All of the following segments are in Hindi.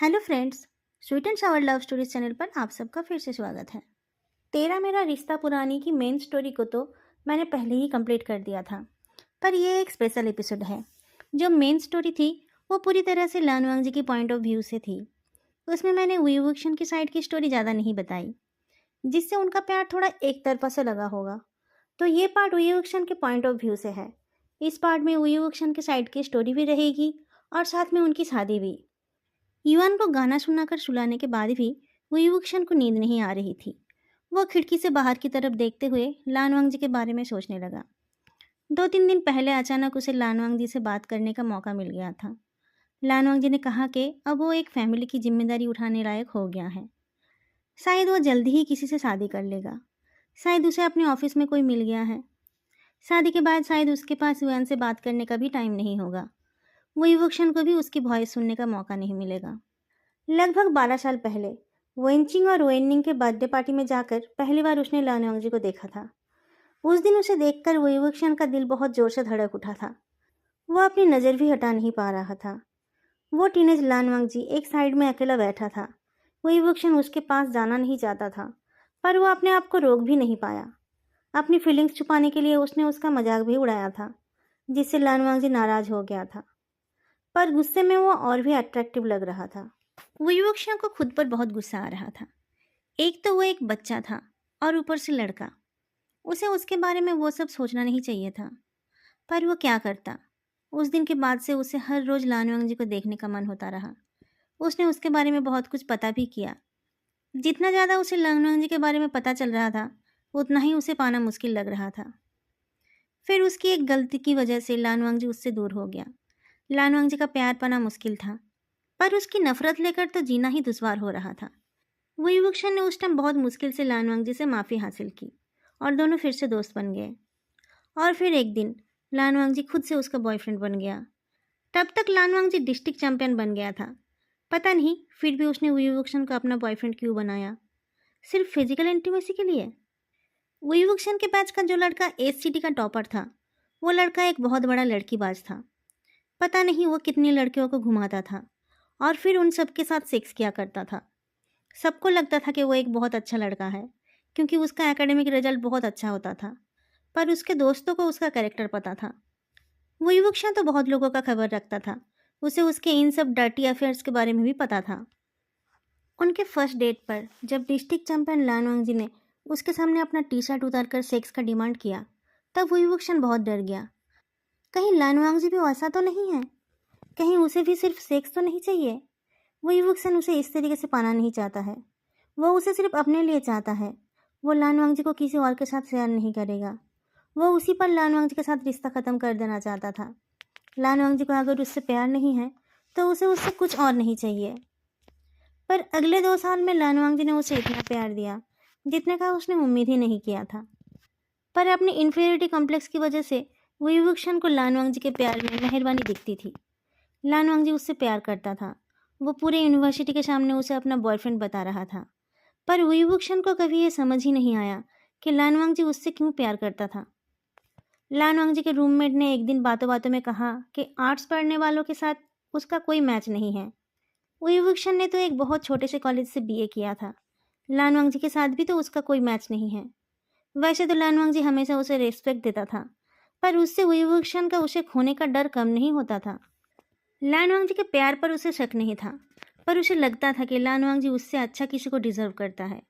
Hello friends, sweet and Sawar love stories channel पर आप सबका फिर से स्वागत है। तेरा मेरा रिश्ता पुरानी की मेन स्टोरी को तो मैंने पहले ही कंप्लीट कर दिया था, पर ये एक स्पेशल एपिसोड है। जो मेन स्टोरी थी वो पूरी तरह से लानवांग जी की पॉइंट ऑफ व्यू से थी। उसमें मैंने वुयुवुक्शन की साइड की स्टोरी ज़्यादा नहीं बताई, जिससे उनका प्यार थोड़ा एक तरफा से लगा होगा। तो ये पार्ट वुयुवुक्शन के पॉइंट ऑफ व्यू से है। इस पार्ट में वुयुवुक्शन के साइड की स्टोरी भी रहेगी और साथ में उनकी शादी भी। युआन को गाना सुनाकर सुलाने के बाद भी वुयुक्षण को नींद नहीं आ रही थी। वो खिड़की से बाहर की तरफ देखते हुए लानवांग जी के बारे में सोचने लगा। 2-3 दिन पहले अचानक उसे लानवांग जी से बात करने का मौका मिल गया था। लानवांग जी ने कहा कि अब वो एक फैमिली की जिम्मेदारी उठाने लायक हो गया है। शायद वो जल्दी ही किसी से शादी कर लेगा। शायद उसे अपने ऑफिस में कोई मिल गया है। शादी के बाद शायद उसके पास युआन से बात करने का भी टाइम नहीं होगा। वुयुक्षण को भी उसकी वॉइस सुनने का मौका नहीं मिलेगा। लगभग 12 साल पहले वेनचिंग और वेननिंग के बर्थडे पार्टी में जाकर पहली बार उसने लानवांग जी को देखा था। उस दिन उसे देखकर वुयुक्षण का दिल बहुत जोर से धड़क उठा था। वो अपनी नज़र भी हटा नहीं पा रहा था। वो टीनेज लानवांग जी एक साइड में अकेला बैठा था। वुयुक्षण उसके पास जाना नहीं चाहता था, पर वो अपने आप को रोक भी नहीं पाया। अपनी फीलिंग्स छुपाने के लिए उसने उसका मजाक भी उड़ाया था, जिससे लानवांग जी नाराज हो गया था। पर गुस्से में वो और भी अट्रैक्टिव लग रहा था। वुयुक्षण को खुद पर बहुत गुस्सा आ रहा था। एक तो वो एक बच्चा था और ऊपर से लड़का। उसे उसके बारे में वो सब सोचना नहीं चाहिए था, पर वो क्या करता। उस दिन के बाद से उसे हर रोज लानवांग जी को देखने का मन होता रहा। उसने उसके बारे में बहुत कुछ पता भी किया। जितना ज़्यादा उसे लानवांग जी के बारे में पता चल रहा था, उतना ही उसे पाना मुश्किल लग रहा था। फिर उसकी एक गलती की वजह से लानवांग जी उससे दूर हो गया। लानवांग जी का प्यार पाना मुश्किल था, पर उसकी नफरत लेकर तो जीना ही दुश्वार हो रहा था। वुयुक्षण ने उस टाइम बहुत मुश्किल से लानवांग जी से माफ़ी हासिल की और दोनों फिर से दोस्त बन गए। और फिर एक दिन लानवांग जी खुद से उसका बॉयफ्रेंड बन गया। तब तक लानवांग जी डिस्ट्रिक्ट चैंपियन बन गया था। पता नहीं फिर भी उसने वुयुक्षण को अपना बॉयफ्रेंड क्यों बनाया, सिर्फ फिजिकल इंटीमेसी के लिए। वुयुक्षण के बैच का जो लड़का एससीटी का टॉपर था, वो लड़का एक बहुत बड़ा लड़कीबाज था। पता नहीं वो कितनी लड़कियों को घुमाता था और फिर उन सबके साथ सेक्स किया करता था। सबको लगता था कि वो एक बहुत अच्छा लड़का है, क्योंकि उसका एकेडमिक रिजल्ट बहुत अच्छा होता था। पर उसके दोस्तों को उसका कैरेक्टर पता था। वुयुक्षण तो बहुत लोगों का खबर रखता था। उसे उसके इन सब डर्टी अफेयर्स के बारे में भी पता था। उनके फर्स्ट डेट पर जब डिस्ट्रिक्ट चैंपियन लानवांग जी ने उसके सामने अपना टी शर्ट उतार कर सेक्स का डिमांड किया, तब वुयुक्षण बहुत डर गया। कहीं लानवांग जी भी वैसा तो नहीं है, कहीं उसे भी सिर्फ सेक्स तो नहीं चाहिए। वुयुक्षण उसे इस तरीके से पाना नहीं चाहता है। वो उसे सिर्फ अपने लिए चाहता है। वो लानवांग जी को किसी और के साथ शेयर नहीं करेगा। वो उसी पर लानवांग जी के साथ रिश्ता ख़त्म कर देना चाहता था। लानवांग जी को अगर उससे प्यार नहीं है तो उसे उससे कुछ और नहीं चाहिए। पर अगले 2 साल में लानवांग जी ने उसे इतना प्यार दिया जितने का उसने उम्मीद ही नहीं किया था। पर अपनी इन्फीरियरिटी कॉम्प्लेक्स की वजह से वुयुक्षण को लानवांग जी के प्यार में मेहरबानी दिखती थी। लानवांग जी उससे प्यार करता था। वो पूरे यूनिवर्सिटी के सामने उसे अपना बॉयफ्रेंड बता रहा था। पर वुयुक्षण को कभी ये समझ ही नहीं आया कि लानवांग जी उससे क्यों प्यार करता था। लानवांग जी के रूममेट ने एक दिन बातों बातों में कहा कि आर्ट्स पढ़ने वालों के साथ उसका कोई मैच नहीं है। वुयुक्षण ने तो एक बहुत छोटे से कॉलेज से बीए किया था। लानवांग जी के साथ भी तो उसका कोई मैच नहीं है। वैसे तो लानवांग जी हमेशा उसे रिस्पेक्ट देता था, पर उससे वुयुक्षण का उसे खोने का डर कम नहीं होता था। लानवांग जी के प्यार पर उसे शक नहीं था, पर उसे लगता था कि लानवांग जी उससे अच्छा किसी को डिजर्व करता है।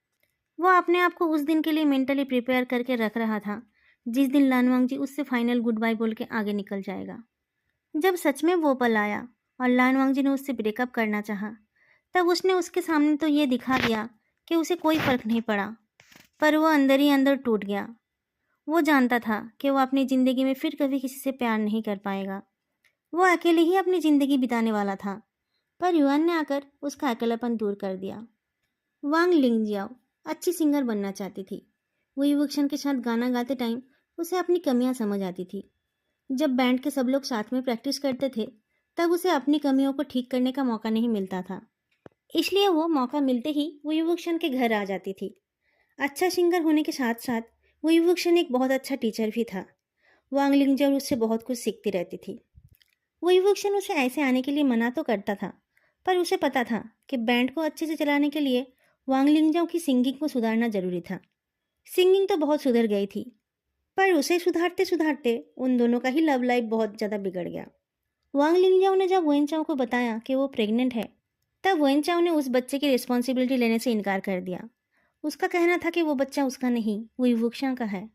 वो अपने आप को उस दिन के लिए मेंटली प्रिपेयर करके रख रहा था, जिस दिन लानवांग जी उससे फाइनल गुड बाय बोल के आगे निकल जाएगा। जब सच में वो पल आया और लानवांग जी ने उससे ब्रेकअप करना चाहा, तब उसने उसके सामने तो ये दिखा दिया कि उसे कोई फर्क नहीं पड़ा, पर वो अंदर ही अंदर टूट गया। वो जानता था कि वो अपनी ज़िंदगी में फिर कभी किसी से प्यार नहीं कर पाएगा। वो अकेले ही अपनी ज़िंदगी बिताने वाला था, पर युआन ने आकर उसका अकेलापन दूर कर दिया। वांग लिंगजियाओ अच्छी सिंगर बनना चाहती थी। वो युवक्षण के साथ गाना गाते टाइम उसे अपनी कमियां समझ आती थी। जब बैंड के सब लोग साथ में प्रैक्टिस करते थे, तब उसे अपनी कमियों को ठीक करने का मौका नहीं मिलता था। इसलिए वो मौका मिलते ही वो युवक्षण के घर आ जाती थी। अच्छा सिंगर होने के साथ साथ वो युवक्षण एक बहुत अच्छा टीचर भी था। वांग लिंगजियाओ उससे बहुत कुछ सीखती रहती थी। वो युवक्षण उसे ऐसे आने के लिए मना तो करता था, पर उसे पता था कि बैंड को अच्छे से चलाने के लिए वांग लिंगजाओ की सिंगिंग को सुधारना जरूरी था। सिंगिंग तो बहुत सुधर गई थी, पर उसे सुधारते सुधारते उन दोनों का ही लव लाइफ बहुत ज़्यादा बिगड़ गया। वांग लिंगजाओ ने जब वेनचाओ को बताया कि वो प्रेग्नेंट है, तब वेनचाओ ने उस बच्चे की रिस्पॉन्सिबिलिटी लेने से इनकार कर दिया। उसका कहना था कि वो बच्चा उसका नहीं, वही वुक्शा का है।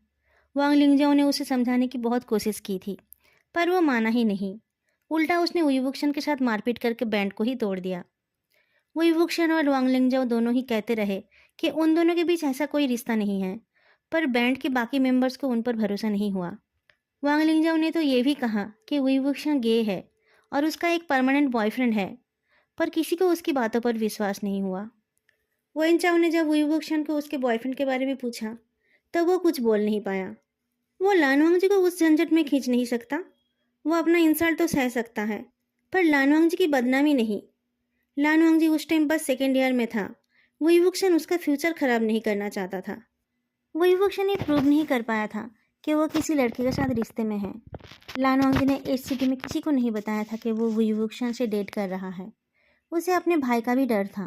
वांग लिंगजाओ ने उसे समझाने की बहुत कोशिश की थी, पर वो माना ही नहीं। उल्टा उसने वुईवुक्शन के साथ मारपीट करके बैंड को ही तोड़ दिया। वुईवुक्शन और वांग लिंगजाओ दोनों ही कहते रहे कि उन दोनों के बीच ऐसा कोई रिश्ता नहीं है, पर बैंड के बाकी मेंबर्स को उन पर भरोसा नहीं हुआ। वांग लिंगजाओ ने तो ये भी कहा कि वुईवुक्शन गे है और उसका एक परमानेंट बॉयफ्रेंड है, पर किसी को उसकी बातों पर विश्वास नहीं हुआ। वेनचाओ ने जब वुईवुक्शन को उसके बॉयफ्रेंड के बारे में पूछा, तब वो कुछ बोल नहीं पाया। वो लानवांग जी को उस झंझट में खींच नहीं सकता। वो अपना इंसल्ट तो सह सकता है, पर लानवांग जी की बदनामी नहीं। लानवांग जी उस टाइम बस सेकेंड ईयर में था। वुईवुक्शन उसका फ्यूचर खराब नहीं करना चाहता था। वुईवुक्शन ये प्रूव नहीं कर पाया था कि वो किसी लड़के के साथ रिश्ते में है। लानवांग जी ने इस सिटी में किसी को नहीं बताया था कि वो वुईवुक्शन से डेट कर रहा है। उसे अपने भाई का भी डर था।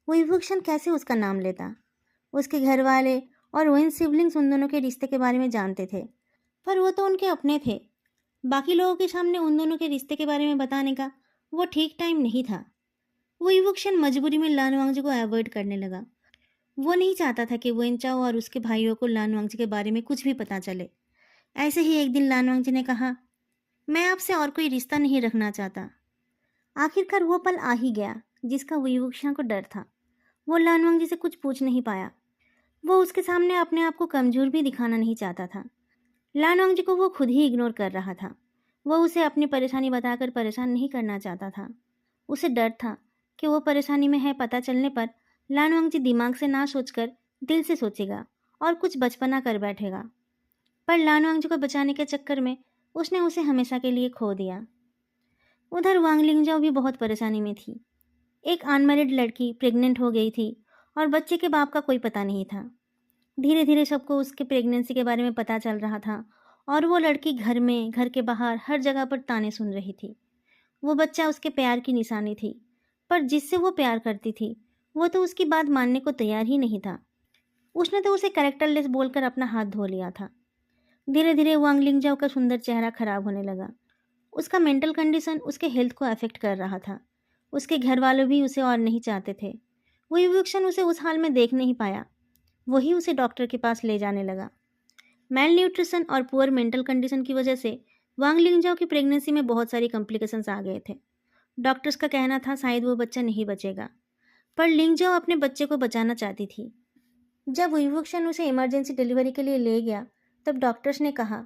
वुईवुक्शन कैसे उसका नाम लेता। उसके घर वाले और वेन सिबलिंग्स उन दोनों के रिश्ते के बारे में जानते थे, पर वो तो उनके अपने थे। बाकी लोगों के सामने उन दोनों के रिश्ते के बारे में बताने का वो ठीक टाइम नहीं था। वुईवुक्शन मजबूरी में लानवांग जी को अवॉइड करने लगा। वो नहीं चाहता था कि वेनचाओ और उसके भाइयों को लानवांग जी के बारे में कुछ भी पता चले। ऐसे ही एक दिन लानवांग जी ने कहा, मैं आपसे और कोई रिश्ता नहीं रखना चाहता। आखिरकार वो पल आ ही गया जिसका वुईवुक्शन को डर था। वो लानवांग जी से कुछ पूछ नहीं पाया। वो उसके सामने अपने आप को कमजोर भी दिखाना नहीं चाहता था। लानवांग जी को वो खुद ही इग्नोर कर रहा था। वो उसे अपनी परेशानी बताकर परेशान नहीं करना चाहता था। उसे डर था कि वो परेशानी में है पता चलने पर लानवांग जी दिमाग से ना सोचकर दिल से सोचेगा और कुछ बचपना कर बैठेगा। पर लानवांग जी को बचाने के चक्कर में उसने उसे हमेशा के लिए खो दिया। उधर वांग लिंगजाओ भी बहुत परेशानी में थी। एक अनमैरिड लड़की प्रेग्नेंट हो गई थी और बच्चे के बाप का कोई पता नहीं था। धीरे धीरे सबको उसके प्रेगनेंसी के बारे में पता चल रहा था और वो लड़की घर में, घर के बाहर, हर जगह पर ताने सुन रही थी। वो बच्चा उसके प्यार की निशानी थी, पर जिससे वो प्यार करती थी वो तो उसकी बात मानने को तैयार ही नहीं था। उसने तो उसे कैरेक्टरलेस बोलकर अपना हाथ धो लिया था। धीरे धीरे वांग लिंगजाओ का सुंदर चेहरा खराब होने लगा। उसका मेंटल कंडीशन उसके हेल्थ को अफेक्ट कर रहा था। उसके घर वालों भी उसे और नहीं चाहते थे। वो इवोक्शन उसे उस हाल में देख नहीं पाया। वही उसे डॉक्टर के पास ले जाने लगा। मेल न्यूट्रिशन और पुअर मेंटल कंडीशन की वजह से वांग लिंगजाओ की प्रेगनेंसी में बहुत सारी कॉम्प्लिकेशंस आ गए थे। डॉक्टर्स का कहना था शायद वो बच्चा नहीं बचेगा, पर लिंगजाओ अपने बच्चे को बचाना चाहती थी। जब विवोक्शन उसे इमरजेंसी डिलीवरी के लिए ले गया, तब डॉक्टर्स ने कहा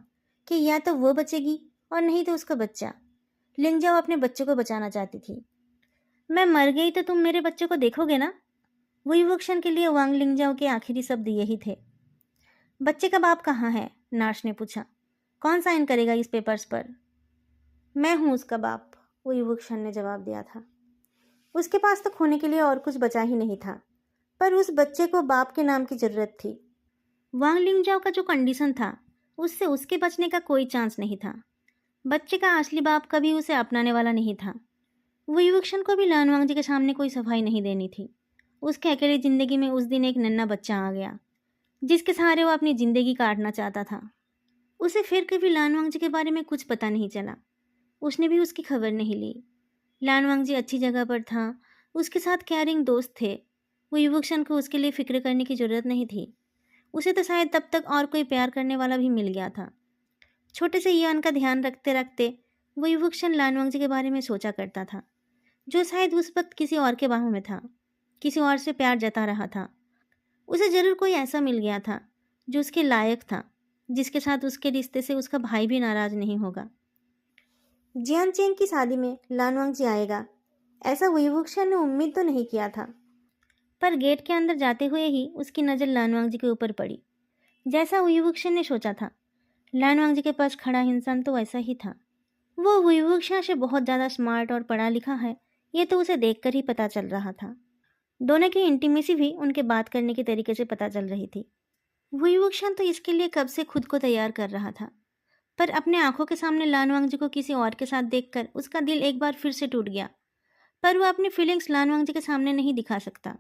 कि या तो वो बचेगी और नहीं तो उसका बच्चा। लिंगजाओ अपने बच्चे को बचाना चाहती थी। मैं मर गई तो तुम मेरे बच्चे को देखोगे ना? विवोक्शन के लिए वांग लिंगजाओ के आखिरी शब्द यही थे। बच्चे का बाप कहाँ है? नर्स ने पूछा। कौन साइन करेगा इस पेपर्स पर? मैं हूँ उसका बाप, विवोक्शन ने जवाब दिया था। उसके पास तो खोने के लिए और कुछ बचा ही नहीं था, पर उस बच्चे को बाप के नाम की जरूरत थी। वांग लिंगजाओ का जो कंडीशन था, उससे उसके बचने का कोई चांस नहीं था। बच्चे का असली बाप कभी उसे अपनाने वाला नहीं था। विवोक्शन को भी लानवांग जी के सामने कोई सफाई नहीं देनी थी। उसके अकेली जिंदगी में उस दिन एक नन्हा बच्चा आ गया, जिसके सहारे वो अपनी जिंदगी काटना चाहता था। उसे फिर कभी लानवांग जी के बारे में कुछ पता नहीं चला। उसने भी उसकी खबर नहीं ली। लानवांग जी अच्छी जगह पर था, उसके साथ केयरिंग दोस्त थे। विवोक्शन को उसके लिए फिक्र करने की जरूरत नहीं थी। उसे तो शायद तब तक और कोई प्यार करने वाला भी मिल गया था। छोटे से यान का ध्यान रखते रखते विवोक्शन लानवांग जी के बारे में सोचा करता था, जो शायद उस वक्त किसी और के बाहों में था, किसी और से प्यार जता रहा था। उसे जरूर कोई ऐसा मिल गया था जो उसके लायक था, जिसके साथ उसके रिश्ते से उसका भाई भी नाराज नहीं होगा। जियान चेंग की शादी में लानवांग जी आएगा, ऐसा विवोक्शन ने उम्मीद तो नहीं किया था। पर गेट के अंदर जाते हुए ही उसकी नज़र लानवांग जी के ऊपर पड़ी। जैसा विवोक्शन ने सोचा था, लानवांग जी के पास खड़ा इंसान तो वैसा ही था। वो विवोक्शन से बहुत ज़्यादा स्मार्ट और पढ़ा लिखा है, ये तो उसे देखकर ही पता चल रहा था। दोनों की इंटीमेसी भी उनके बात करने के तरीके से पता चल रही थी। विवोक्शन तो इसके लिए कब से खुद को तैयार कर रहा था, पर अपने आंखों के सामने लानवांग जी को किसी और के साथ देखकर उसका दिल एक बार फिर से टूट गया। पर वो अपनी फीलिंग्स लानवांगजी के सामने नहीं दिखा सकता।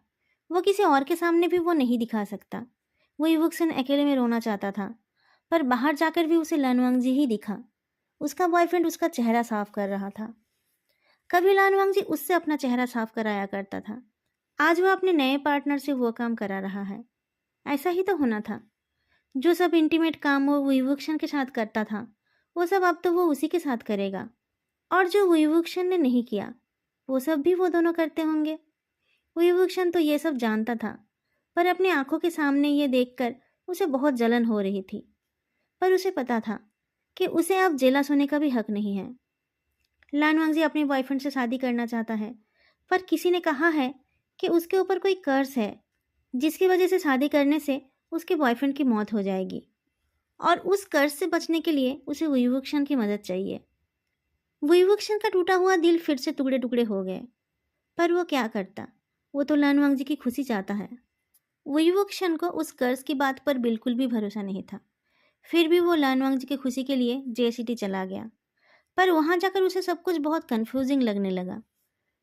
वो किसी और के सामने भी वो नहीं दिखा सकता। वो युवक्सन अकेले में रोना चाहता था, पर बाहर जाकर भी उसे लानवांगजी ही दिखा। उसका बॉयफ्रेंड उसका चेहरा साफ कर रहा था। कभी लानवांगजी उससे अपना चेहरा साफ कराया करता था। आज वह अपने नए पार्टनर से वो काम करा रहा है। ऐसा ही तो होना था। जो सब इंटीमेट काम वो विवुक्षन के साथ करता था, वो सब अब तो वो उसी के साथ करेगा। और जो विवुक्षन ने नहीं किया, वो सब भी वो दोनों करते होंगे। विवुक्षन तो ये सब जानता था, पर अपनी आंखों के सामने ये देखकर उसे बहुत जलन हो रही थी। पर उसे पता था कि उसे अब जेलस होने का भी हक नहीं है। लानवांगजी अपने बॉयफ्रेंड से शादी करना चाहता है, पर किसी ने कहा है कि उसके ऊपर कोई कर्ज है, जिसकी वजह से शादी करने से उसके बॉयफ्रेंड की मौत हो जाएगी। और उस कर्ज से बचने के लिए उसे विवुक्षन की मदद चाहिए। विवुक्षन का टूटा हुआ दिल फिर से टुकड़े टुकड़े हो गए, पर वो क्या करता। वो तो लानवांगजी की खुशी चाहता है। विवुक्षन को उस कर्ज की बात पर बिल्कुल भी भरोसा नहीं था। फिर भी वो लानवांगजी की खुशी के लिए जे चला गया, पर वहां जाकर उसे सब कुछ बहुत कंफ्यूजिंग लगने लगा।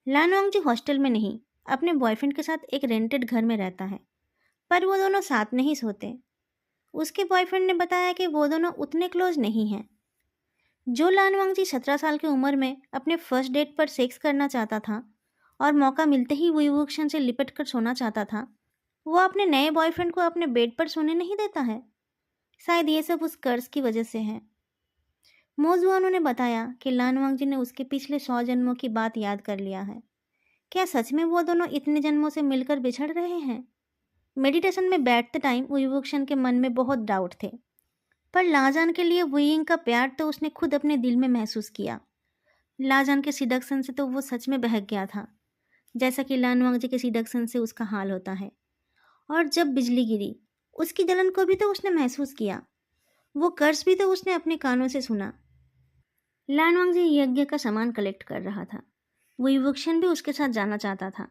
लानवांगजी हॉस्टल में नहीं, अपने बॉयफ्रेंड के साथ एक रेंटेड घर में रहता है, पर वो दोनों साथ नहीं सोते। उसके बॉयफ्रेंड ने बताया कि वो दोनों उतने क्लोज नहीं हैं। जो लानवांगजी 17 साल की उम्र में अपने फर्स्ट डेट पर सेक्स करना चाहता था और मौका मिलते ही विवुक्षन से लिपट कर सोना चाहता था, वो अपने नए बॉयफ्रेंड को अपने बेड पर सोने नहीं देता है। शायद ये सब उस कर्ज की वजह से है। मोजुआनो ने बताया कि लानवांगजी ने उसके पिछले 100 जन्मों की बात याद कर लिया है। क्या सच में वो दोनों इतने जन्मों से मिलकर बिछड़ रहे हैं? मेडिटेशन में बैठते टाइम विवुक्षन के मन में बहुत डाउट थे, पर लाजान के लिए वुयिंग का प्यार तो उसने खुद अपने दिल में महसूस किया। लाजान के सिडक्शन से तो वो सच में बहक गया था, जैसा कि लानवांगजी के सिडक्शन से उसका हाल होता है। और जब बिजली गिरी, उसकी जलन को भी तो उसने महसूस किया। वो कर्ज भी तो उसने अपने कानों से सुना। लानवांगजी यज्ञ का सामान कलेक्ट कर रहा था। विवुक्षन भी उसके साथ जाना चाहता था।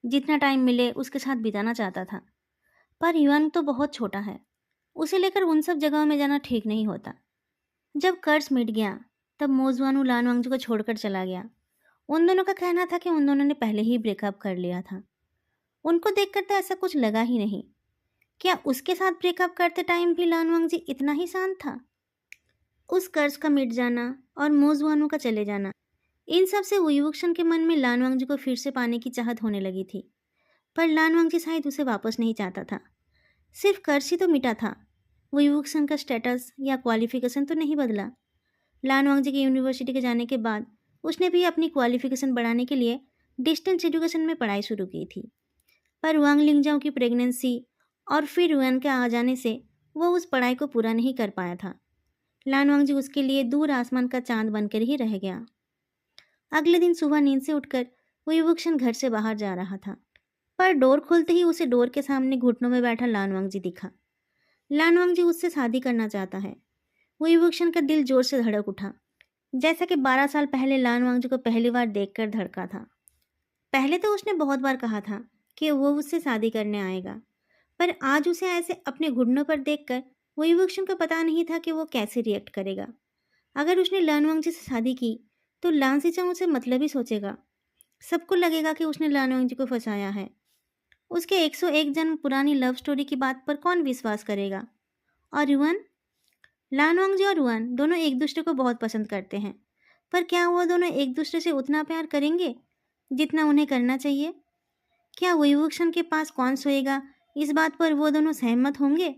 जितना टाइम मिले उसके साथ बिताना चाहता था, पर युआन तो बहुत छोटा है। उसे लेकर उन सब जगहों में जाना ठीक नहीं होता। जब कर्ज मिट गया, तब मोजुआनु लानवांगजी को छोड़कर चला गया। उन दोनों का कहना था कि उन दोनों ने पहले ही ब्रेकअप कर लिया था। उनको देखकर तो ऐसा कुछ लगा ही नहीं। क्या उसके साथ ब्रेकअप करते टाइम भी लानवांगजी इतना ही शांत था? उस कर्ज का मिट जाना और मोजुआनु का चले जाना, इन सब से विवुक्षन के मन में लानवांगजी को फिर से पाने की चाहत होने लगी थी। पर लानवांगजी शायद उसे वापस नहीं चाहता था। सिर्फ कर्ज ही तो मिटा था। विवुक्षन का स्टेटस या क्वालिफिकेशन तो नहीं बदला। लानवांगजी के यूनिवर्सिटी के जाने के बाद उसने भी अपनी क्वालिफिकेशन बढ़ाने के लिए डिस्टेंस एजुकेशन में पढ़ाई शुरू की थी। पर वांग लिंगजाओ की प्रेगनेंसी और फिर युआन के आ जाने से वो उस पढ़ाई को पूरा नहीं कर पाया था। लानवांगजी उसके लिए दूर आसमान का चांद बनकर ही रह गया। अगले दिन सुबह नींद से उठकर विवुक्षन घर से बाहर जा रहा था, पर डोर खोलते ही उसे डोर के सामने घुटनों में बैठा लानवांगजी दिखा। लानवांगजी उससे शादी करना चाहता है। विवुक्षन का दिल जोर से धड़क उठा, जैसा कि 12 साल पहले लानवांगजी को पहली बार देखकर धड़का था। पहले तो उसने बहुत बार कहा था कि वो उससे शादी करने आएगा, पर आज उसे ऐसे अपने घुटनों पर देखकर विवुक्षन को पता नहीं था कि वो कैसे रिएक्ट करेगा। अगर उसने लानवांगजी से शादी की तो लानसिचांग उसे मतलब ही सोचेगा। सबको लगेगा कि उसने लानवांगजी को फंसाया है। उसके 101 जन्म पुरानी लव स्टोरी की बात पर कौन विश्वास करेगा? और युआन, लानवांगजी और युआन दोनों एक दूसरे को बहुत पसंद करते हैं, पर क्या वो दोनों एक दूसरे से उतना प्यार करेंगे जितना उन्हें करना चाहिए? क्या विवुक्षन के पास कौन सोएगा, इस बात पर वो दोनों सहमत होंगे?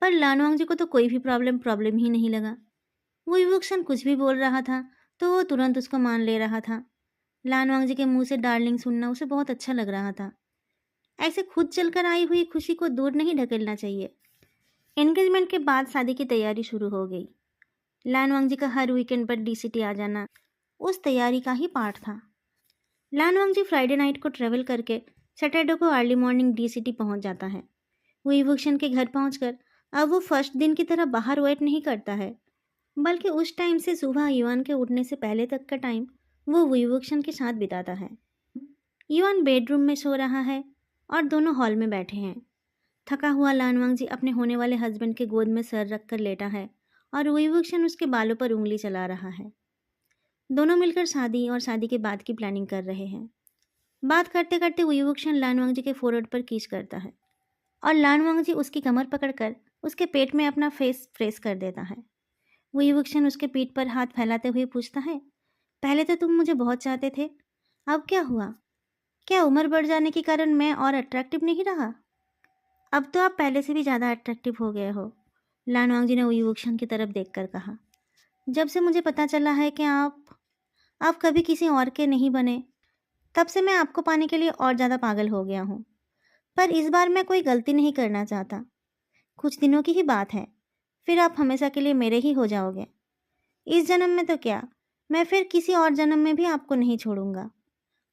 पर लानवांगजी को तो कोई भी प्रॉब्लम ही नहीं लगा। विवुक्षन कुछ भी बोल रहा था तो वो तुरंत उसको मान ले रहा था। लानवांगजी के मुंह से डार्लिंग सुनना उसे बहुत अच्छा लग रहा था। ऐसे खुद चलकर आई हुई खुशी को दूर नहीं ढकेलना चाहिए। एंगेजमेंट के बाद शादी की तैयारी शुरू हो गई। लानवांगजी का हर वीकेंड पर डीसीटी आ जाना उस तैयारी का ही पार्ट था। लानवांगजी फ्राइडे नाइट को ट्रेवल करके सैटरडे को अर्ली मॉर्निंग डीसीटी पहुंच जाता है। विवुक्षन के घर पहुंचकर अब वो फर्स्ट दिन की तरह बाहर वेट नहीं करता है, बल्कि उस टाइम से सुबह युआन के उठने से पहले तक का टाइम वो विवुक्षन के साथ बिताता है। युआन बेडरूम में सो रहा है और दोनों हॉल में बैठे हैं। थका हुआ लानवांगजी अपने होने वाले हस्बैंड के गोद में सर रख कर लेटा है और विवुक्षन उसके बालों पर उंगली चला रहा है। दोनों मिलकर शादी और शादी के बाद की प्लानिंग कर रहे हैं। बात करते करते वुईवुक्शन लानवांगजी के फोrehead पर किस करता है और लानवांगजी उसकी कमर पकड़कर उसके पेट में अपना फेस प्रेस कर देता है। वुईवुक्शन उसके पीठ पर हाथ फैलाते हुए पूछता है, पहले तो तुम मुझे बहुत चाहते थे, अब क्या हुआ? क्या उम्र बढ़ जाने के कारण मैं और अट्रैक्टिव नहीं रहा? अब तो आप पहले से भी ज़्यादा अट्रैक्टिव हो गए हो, लानवांगजी ने वुईवुक्शन की तरफ देखकर कहा। जब से मुझे पता चला है कि आप कभी किसी और के नहीं बने, तब से मैं आपको पाने के लिए और ज़्यादा पागल हो गया हूँ। पर इस बार मैं कोई गलती नहीं करना चाहता। कुछ दिनों की ही बात है, फिर आप हमेशा के लिए मेरे ही हो जाओगे। इस जन्म में तो क्या, मैं फिर किसी और जन्म में भी आपको नहीं छोड़ूंगा।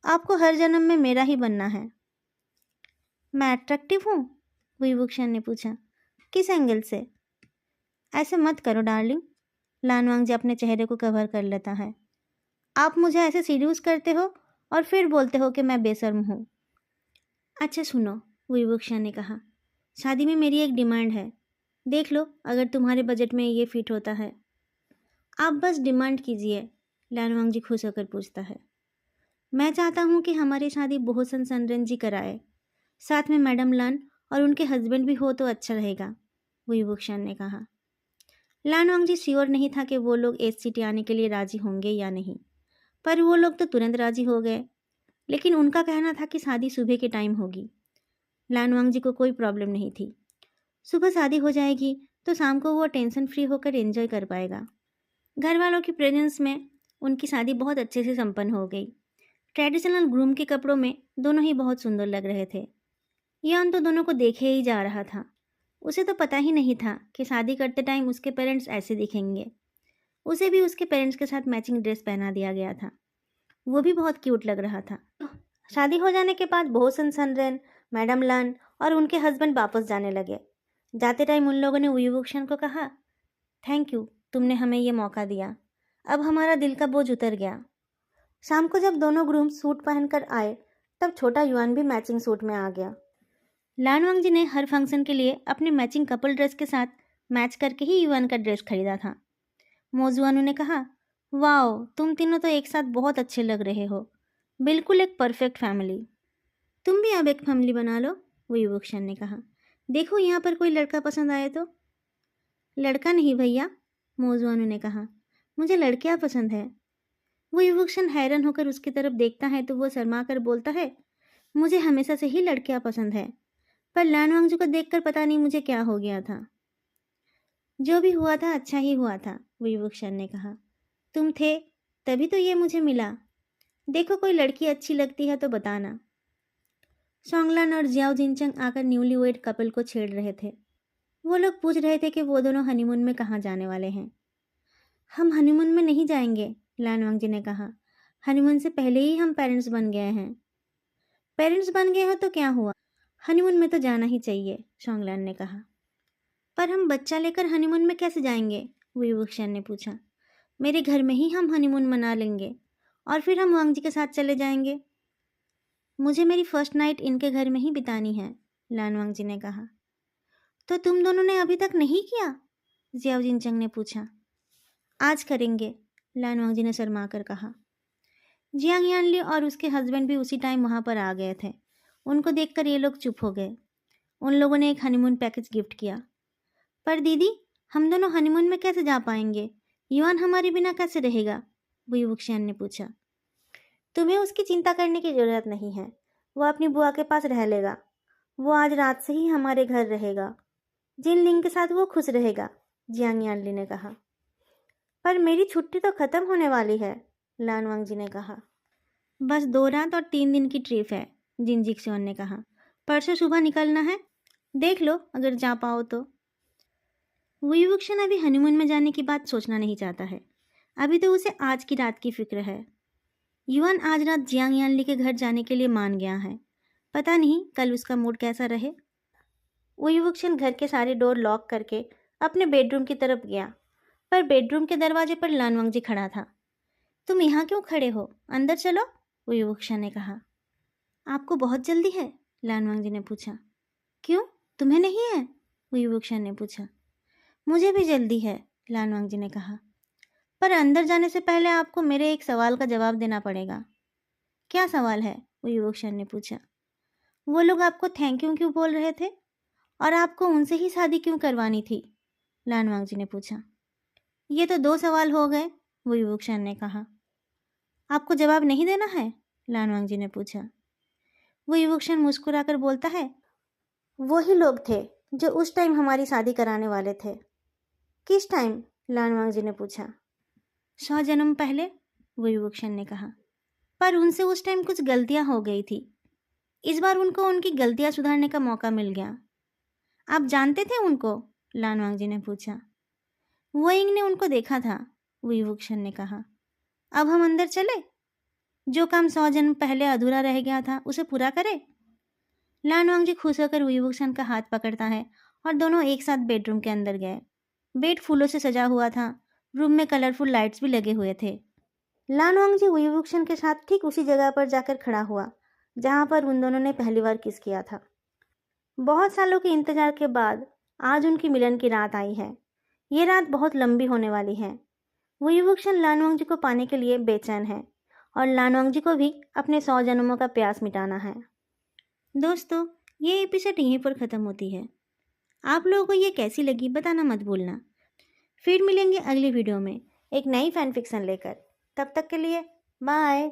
आपको हर जन्म में मेरा ही बनना है। मैं अट्रैक्टिव हूँ? विभूषण ने पूछा। किस एंगल से? ऐसे मत करो डार्लिंग, लानवांगजी अपने चेहरे को कवर कर लेता है। आप मुझे ऐसे सीड्यूस करते हो और फिर बोलते हो कि मैं बेशर्म हूँ। अच्छा सुनो, विभूषण ने कहा, शादी में मेरी एक डिमांड है। देख लो अगर तुम्हारे बजट में ये फिट होता है। आप बस डिमांड कीजिए, लानवांगजी खुश होकर पूछता है। मैं चाहता हूँ कि हमारी शादी बोहोसन सनरेन जी कराए, साथ में मैडम लन और उनके हस्बैंड भी हो तो अच्छा रहेगा, विभूषण ने कहा। लानवांगजी श्योर नहीं था कि वो लोग एस सिटी आने के लिए राजी होंगे या नहीं, पर वो लोग तो तुरंत राजी हो गए। लेकिन उनका कहना था कि शादी सुबह के टाइम होगी। लानवांगजी को कोई प्रॉब्लम नहीं थी। सुबह शादी हो जाएगी तो शाम को वो टेंशन फ्री होकर एंजॉय कर पाएगा। घर वालों की प्रेजेंस में उनकी शादी बहुत अच्छे से संपन्न हो गई। ट्रेडिशनल ग्रूम के कपड़ों में दोनों ही बहुत सुंदर लग रहे थे। यान तो दोनों को देखे ही जा रहा था। उसे तो पता ही नहीं था कि शादी करते टाइम उसके पेरेंट्स ऐसे दिखेंगे। उसे भी उसके पेरेंट्स के साथ मैचिंग ड्रेस पहना दिया गया था। वो भी बहुत क्यूट लग रहा था। शादी हो जाने के बाद बोहोसन सनरेन, मैडम लन और उनके हस्बैंड वापस जाने लगे। जाते टाइम उन लोगों ने विभूषण को कहा, थैंक यू, तुमने हमें ये मौका दिया। अब हमारा दिल का बोझ उतर गया। शाम को जब दोनों ग्रूम सूट पहनकर आए, तब छोटा युआन भी मैचिंग सूट में आ गया। लानवांगजी ने हर फंक्शन के लिए अपने मैचिंग कपल ड्रेस के साथ मैच करके ही युआन का ड्रेस खरीदा था। मोजुआनू ने कहा, वाओ, तुम तीनों तो एक साथ बहुत अच्छे लग रहे हो, बिल्कुल एक परफेक्ट फैमिली। तुम भी अब एक फैमिली बना लो, विभूषण ने कहा। देखो यहाँ पर कोई लड़का पसंद आए तो। लड़का नहीं भैया, मोजुआनू ने कहा, मुझे लड़कियाँ पसंद है। विभूषण हैरान होकर उसकी तरफ देखता है तो वो शर्मा कर बोलता है, मुझे हमेशा से ही लड़कियाँ पसंद है, पर लानवांगजू को देखकर पता नहीं मुझे क्या हो गया था। जो भी हुआ था अच्छा ही हुआ था, विभूषण ने कहा। तुम थे तभी तो ये मुझे मिला। देखो कोई लड़की अच्छी लगती है तो बताना। सोंगलान और जियाओ जिनचंग आकर न्यूली वेड कपल को छेड़ रहे थे। वो लोग पूछ रहे थे कि वो दोनों हनीमून में कहाँ जाने वाले हैं। हम हनीमून में नहीं जाएंगे, लानवांगजी ने कहा। हनीमून से पहले ही हम पेरेंट्स बन गए हैं। पेरेंट्स बन गए हो तो क्या हुआ, हनीमून में तो जाना ही चाहिए, सोंगलान ने कहा। पर हम बच्चा लेकर हनीमून में कैसे जाएंगे, विभूषण ने पूछा। मेरे घर में ही हम हनीमून मना लेंगे और फिर हम वांगजी के साथ चले जाएंगे। मुझे मेरी फर्स्ट नाइट इनके घर में ही बितानी है, लानवांगजी ने कहा। तो तुम दोनों ने अभी तक नहीं किया, जियाओ जिनचंग ने पूछा। आज करेंगे, लानवांगजी ने शर्मा कर कहा। जियांग यानली और उसके हस्बैंड भी उसी टाइम वहाँ पर आ गए थे। उनको देखकर ये लोग चुप हो गए। उन लोगों ने एक हनीमून पैकेज गिफ्ट किया। पर दीदी, हम दोनों हनीमून में कैसे जा पाएंगे? युआन हमारे बिना कैसे रहेगा, विभूषण ने पूछा। तुम्हें उसकी चिंता करने की जरूरत नहीं है, वो अपनी बुआ के पास रह लेगा। वो आज रात से ही हमारे घर रहेगा। जिन लिंग के साथ वो खुश रहेगा, जियांग यानली ने कहा। पर मेरी छुट्टी तो खत्म होने वाली है, लानवांगजी ने कहा। बस 2 रात और 3 दिन की ट्रिप है, जिनजिक्सोन ने कहा। परसों सुबह निकलना है, देख लो अगर जा पाओ तो। विभूषण अभी हनीमून में जाने की बात सोचना नहीं चाहता है। अभी तो उसे आज की रात की फिक्र है। युआन आज रात जियांग यानली के घर जाने के लिए मान गया है। पता नहीं कल उसका मूड कैसा रहे। विभूषण घर के सारे डोर लॉक करके अपने बेडरूम की तरफ गया, पर बेडरूम के दरवाजे पर लानवांगजी खड़ा था। तुम यहाँ क्यों खड़े हो, अंदर चलो, विभूषण ने कहा। आपको बहुत जल्दी है, लानवांगजी ने पूछा। क्यों, तुम्हें नहीं है, विभूषण ने पूछा। मुझे भी जल्दी है, लानवांगजी ने कहा। पर अंदर जाने से पहले आपको मेरे एक सवाल का जवाब देना पड़ेगा। क्या सवाल है? वो युवक ने पूछा। वो लोग आपको थैंक यू क्यों बोल रहे थे और आपको उनसे ही शादी क्यों करवानी थी? लानवांग जी ने पूछा। ये तो 2 सवाल हो गए, वो युवक ने कहा। आपको जवाब नहीं देना है? लानवांग जी ने पूछा। वो युवक मुस्कुराकर बोलता है, वही लोग थे जो उस टाइम हमारी शादी कराने वाले थे। किस टाइम? लानवांग जी ने पूछा। 100 जन्म पहले, वो युवक ने कहा। पर उनसे उस टाइम कुछ गलतियां हो गई थी। इस बार उनको उनकी गलतियां सुधारने का मौका मिल गया। आप जानते थे उनको? लानवांग जी ने पूछा। वोइंग ने उनको देखा था, वो युवक ने कहा। अब हम अंदर चले? जो काम 100 जन्म पहले अधूरा रह गया था उसे पूरा करें? लानवांग जी खुश होकर वुयुवक्शन का हाथ पकड़ता है और दोनों एक साथ बेडरूम के अंदर गए। बेड फूलों से सजा हुआ था। रूम में कलरफुल लाइट्स भी लगे हुए थे। लानवांग जी वुयुवक्शन के साथ ठीक उसी जगह पर जाकर खड़ा हुआ जहां पर उन दोनों ने पहली बार किस किया था। बहुत सालों के इंतजार के बाद आज उनकी मिलन की रात आई है। ये रात बहुत लंबी होने वाली है। वुयुवक्शन लानवांग जी को पाने के लिए बेचैन है और लानवांग जी को भी अपने 100 जन्मों का प्यास मिटाना है। दोस्तों, ये एपिसोड यहीं पर ख़त्म होती है। आप लोगों को ये कैसी लगी बताना मत भूलना। फिर मिलेंगे अगली वीडियो में एक नई फैन फिक्शन लेकर। तब तक के लिए बाय।